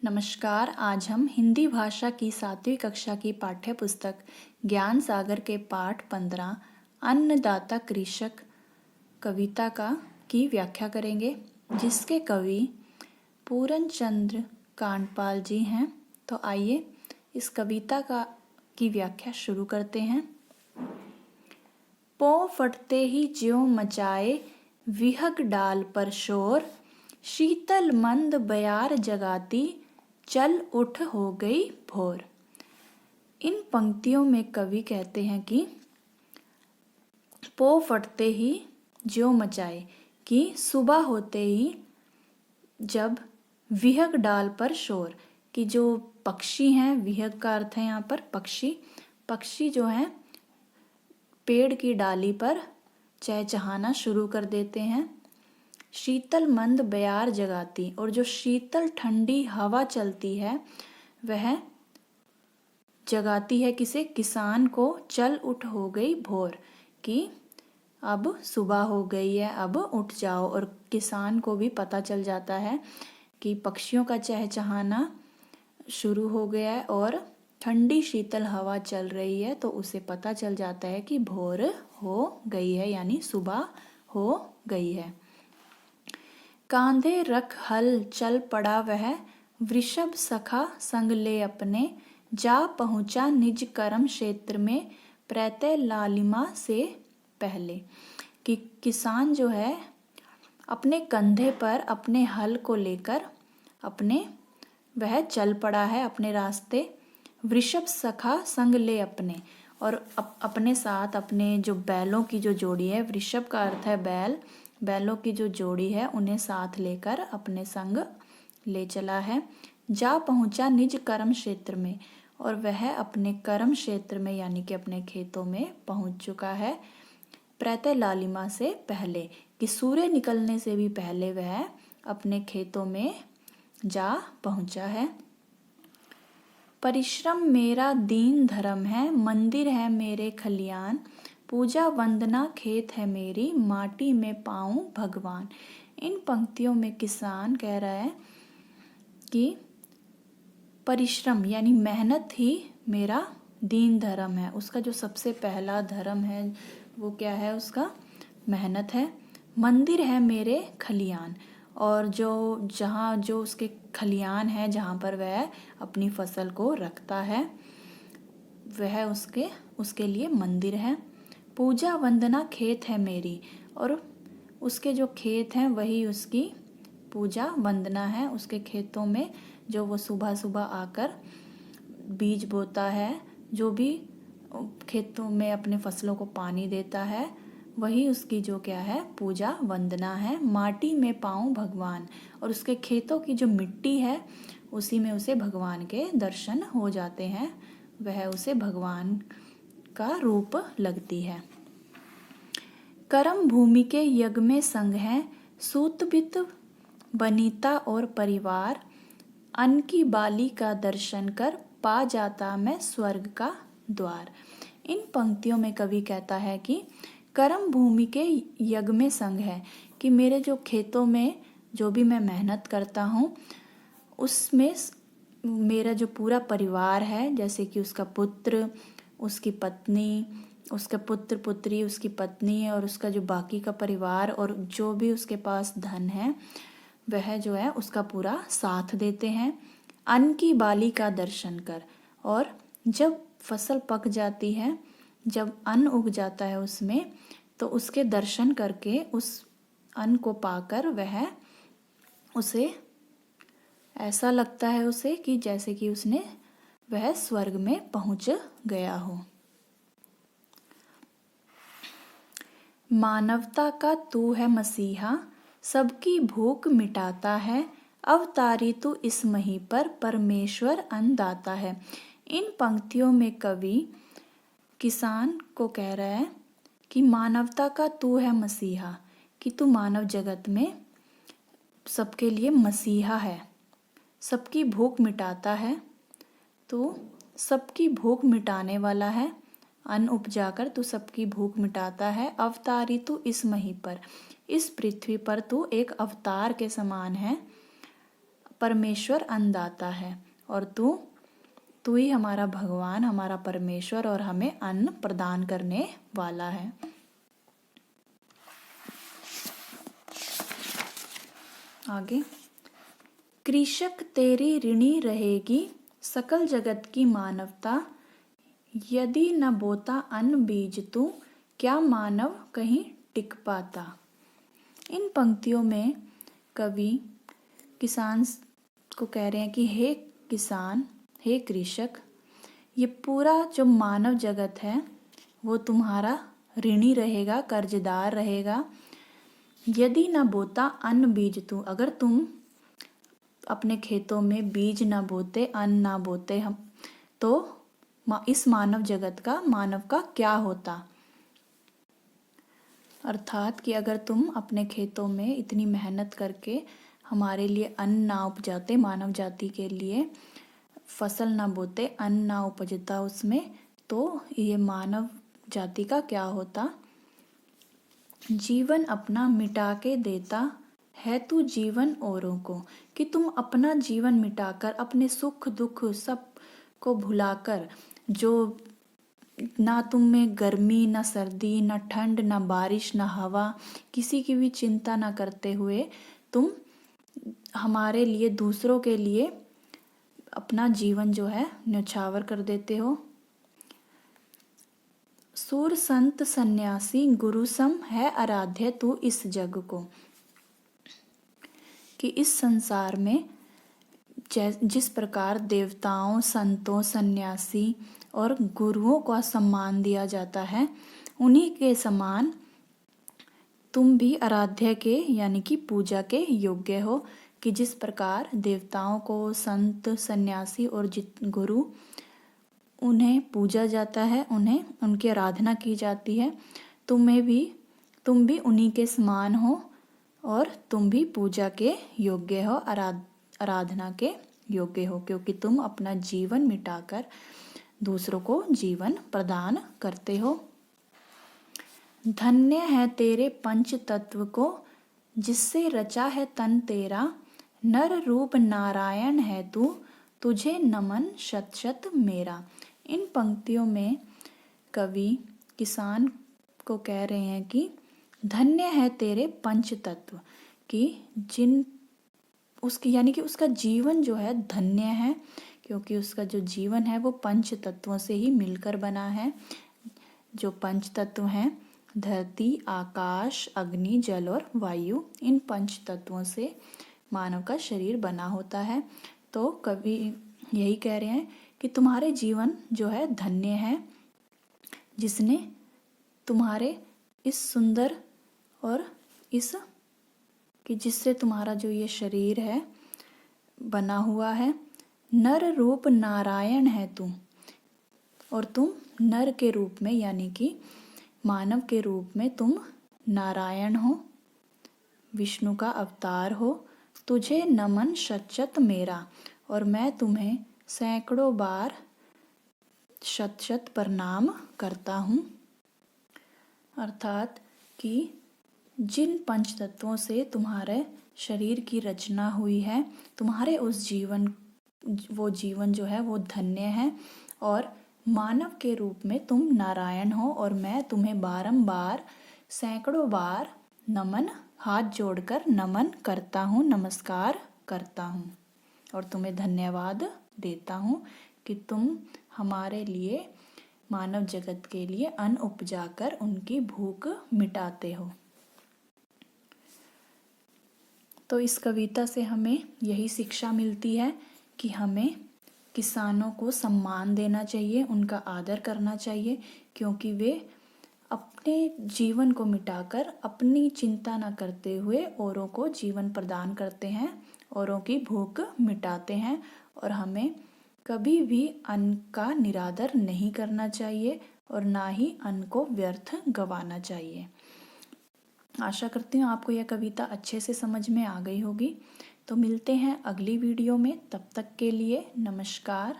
नमस्कार। आज हम हिंदी भाषा की 7वीं कक्षा की पाठ्य पुस्तक ज्ञान सागर के पाठ 15 अन्नदाता कृषक कविता की व्याख्या करेंगे, जिसके कवि पूरन चंद्र कांडपाल जी हैं। तो आइए इस कविता की व्याख्या शुरू करते हैं। पौ फटते ही ज्यों मचाए विहग डाल पर शोर, शीतल मंद बयार जगाती चल उठ हो गई भोर। इन पंक्तियों में कवि कहते हैं कि पौ फटते ही ज्यों मचाए, कि सुबह होते ही जब विहग डाल पर शोर, कि जो पक्षी हैं, विहग का अर्थ है यहाँ पर पक्षी जो हैं पेड़ की डाली पर चहचहाना शुरू कर देते हैं। शीतल मंद बयार जगाती, और जो शीतल ठंडी हवा चलती है वह जगाती है किसे? किसान को। चल उठ हो गई भोर, कि अब सुबह हो गई है, अब उठ जाओ। और किसान को भी पता चल जाता है कि पक्षियों का चहचहाना शुरू हो गया है और ठंडी शीतल हवा चल रही है, तो उसे पता चल जाता है कि भोर हो गई है, यानी सुबह हो गई है। कांधे रख हल चल पड़ा वह, वृषभ सखा संग ले अपने, जा पहुंचा निज कर्म क्षेत्र में, प्रत्यय लालिमा से पहले। कि किसान जो है अपने कंधे पर अपने हल को लेकर वह चल पड़ा है अपने रास्ते। वृषभ सखा संग ले अपने, और अपने साथ अपने जो बैलों की जो जोड़ी है, वृषभ का अर्थ है बैलों की जो जोड़ी है उन्हें साथ लेकर अपने संग ले चला है। जा पहुंचा निज कर्म क्षेत्र में, और वह अपने कर्म क्षेत्र में यानी कि अपने खेतों में पहुंच चुका है। प्रत्यय लालिमा से पहले, कि सूर्य निकलने से भी पहले वह अपने खेतों में जा पहुंचा है। परिश्रम मेरा दीन धर्म है, मंदिर है मेरे खलियान, पूजा वंदना खेत है मेरी, माटी में पाऊं भगवान। इन पंक्तियों में किसान कह रहा है कि परिश्रम यानी मेहनत ही मेरा दीन धर्म है। उसका जो सबसे पहला धर्म है वो क्या है? उसका मेहनत है। मंदिर है मेरे खलियान, और जो उसके खलियान है, जहाँ पर वह अपनी फसल को रखता है, वह उसके लिए मंदिर है। पूजा वंदना खेत है मेरी, और उसके जो खेत हैं वही उसकी पूजा वंदना है। उसके खेतों में जो वो सुबह सुबह आकर बीज बोता है, जो भी खेतों में अपने फसलों को पानी देता है, वही उसकी जो क्या है? पूजा वंदना है। माटी में पाऊं भगवान, और उसके खेतों की जो मिट्टी है उसी में उसे भगवान के दर्शन हो जाते हैं, वह उसे भगवान का रूप लगती है। कर्म भूमि के यज्ञ में संग है, सूतबित बनीता और परिवार, अन्न की बाली का दर्शन कर, पा जाता मैं स्वर्ग का द्वार। इन पंक्तियों में कवि कहता है कि कर्म भूमि के यज्ञ में संग है, कि मेरे जो खेतों में जो भी मैं मेहनत करता हूँ उसमें मेरा जो पूरा परिवार है, जैसे कि उसका पुत्र, उसकी पत्नी, उसका पुत्र पुत्री, उसकी पत्नी और उसका जो बाकी का परिवार और जो भी उसके पास धन है, वह जो है उसका पूरा साथ देते हैं। अन्न की बाली का दर्शन कर, और जब फसल पक जाती है, जब अन्न उग जाता है उसमें, तो उसके दर्शन करके उस अन्न को पाकर उसे ऐसा लगता है उसे कि जैसे कि वह स्वर्ग में पहुंच गया हो। मानवता का तू है मसीहा, सबकी भूख मिटाता है, अवतारी तू इस मही पर, परमेश्वर अन्नदाता है। इन पंक्तियों में कवि किसान को कह रहा है कि मानवता का तू है मसीहा, कि तू मानव जगत में सबके लिए मसीहा है, सबकी भूख मिटाता है, तो सबकी भूख मिटाने वाला है। अन्न उपजाकर तू सबकी भूख मिटाता है। अवतारी तू इस मही पर, इस पृथ्वी पर तू एक अवतार के समान है। परमेश्वर अन्नदाता है और तू ही हमारा भगवान, हमारा परमेश्वर और हमें अन्न प्रदान करने वाला है। आगे, कृषक तेरी ऋणी रहेगी सकल जगत की मानवता, यदि न बोता अन्न बीज तू, क्या मानव कहीं टिक पाता। इन पंक्तियों में कवि किसान को कह रहे हैं कि हे किसान, हे कृषक, ये पूरा जो मानव जगत है वो तुम्हारा ऋणी रहेगा, कर्जदार रहेगा। यदि न बोता अन्न बीज तू, अगर तुम अपने खेतों में बीज न बोते, अन्न ना बोते हम, तो इस मानव जगत का, मानव का क्या होता। अर्थात कि अगर तुम अपने खेतों में इतनी मेहनत करके हमारे लिए अन्न ना उपजाते, मानव जाति के लिए फसल ना बोते, अन्न ना उपजता उसमें, तो ये मानव जाति का क्या होता। जीवन अपना मिटा के देता है तू जीवन औरों को, कि तुम अपना जीवन मिटाकर, अपने सुख दुख सब को भुलाकर, जो ना तुम में गर्मी, ना सर्दी, ना ठंड, ना बारिश, ना हवा, किसी की भी चिंता ना करते हुए तुम हमारे लिए, दूसरों के लिए अपना जीवन जो है न्यौछावर कर देते हो। सूर संत सन्यासी गुरु सम है आराध्य तू इस जग को, कि इस संसार में जिस प्रकार देवताओं, संतों, सन्यासी और गुरुओं का सम्मान दिया जाता है, उन्हीं के समान तुम भी आराध्य के यानी कि पूजा के योग्य हो। कि जिस प्रकार देवताओं को, संत, सन्यासी और गुरु, उन्हें पूजा जाता है, उन्हें उनकी आराधना की जाती है, तुम भी उन्हीं के समान हो और तुम भी पूजा के योग्य हो, आराधना के योग्य हो, क्योंकि तुम अपना जीवन मिटाकर दूसरों को जीवन प्रदान करते हो। धन्य है तेरे पंच तत्व को, जिससे रचा है तन तेरा, नर रूप नारायण है तू, तुझे नमन शत शत मेरा। इन पंक्तियों में कवि किसान को कह रहे हैं कि धन्य है तेरे पंच तत्व, कि उसकी यानी कि उसका जीवन जो है धन्य है, क्योंकि उसका जो जीवन है वो पंच तत्वों से ही मिलकर बना है। जो पंच तत्व हैं, धरती, आकाश, अग्नि, जल और वायु, इन पंच तत्वों से मानव का शरीर बना होता है। तो कवि यही कह रहे हैं कि तुम्हारे जीवन जो है धन्य है, जिसने तुम्हारे इस सुंदर और जिससे तुम्हारा जो ये शरीर है बना हुआ है। नर रूप नारायण है तू, और तुम नर के रूप में यानी कि मानव के रूप में तुम नारायण हो, विष्णु का अवतार हो। तुझे नमन शत शत मेरा, और मैं तुम्हें सैकड़ों बार शत शत प्रणाम करता हूँ। अर्थात कि जिन पंच तत्वों से तुम्हारे शरीर की रचना हुई है, तुम्हारे वो जीवन जो है वो धन्य है, और मानव के रूप में तुम नारायण हो, और मैं तुम्हें बारंबार सैकड़ों बार नमन, हाथ जोड़कर नमन करता हूँ, नमस्कार करता हूँ, और तुम्हें धन्यवाद देता हूँ कि तुम हमारे लिए, मानव जगत के लिए अन्न उपजाकर उनकी भूख मिटाते हो। तो इस कविता से हमें यही शिक्षा मिलती है कि हमें किसानों को सम्मान देना चाहिए, उनका आदर करना चाहिए, क्योंकि वे अपने जीवन को मिटाकर अपनी चिंता न करते हुए औरों को जीवन प्रदान करते हैं, औरों की भूख मिटाते हैं। और हमें कभी भी अन्न का निरादर नहीं करना चाहिए और ना ही अन्न को व्यर्थ गंवाना चाहिए। आशा करती हूँ आपको यह कविता अच्छे से समझ में आ गई होगी। तो मिलते हैं अगली वीडियो में, तब तक के लिए नमस्कार।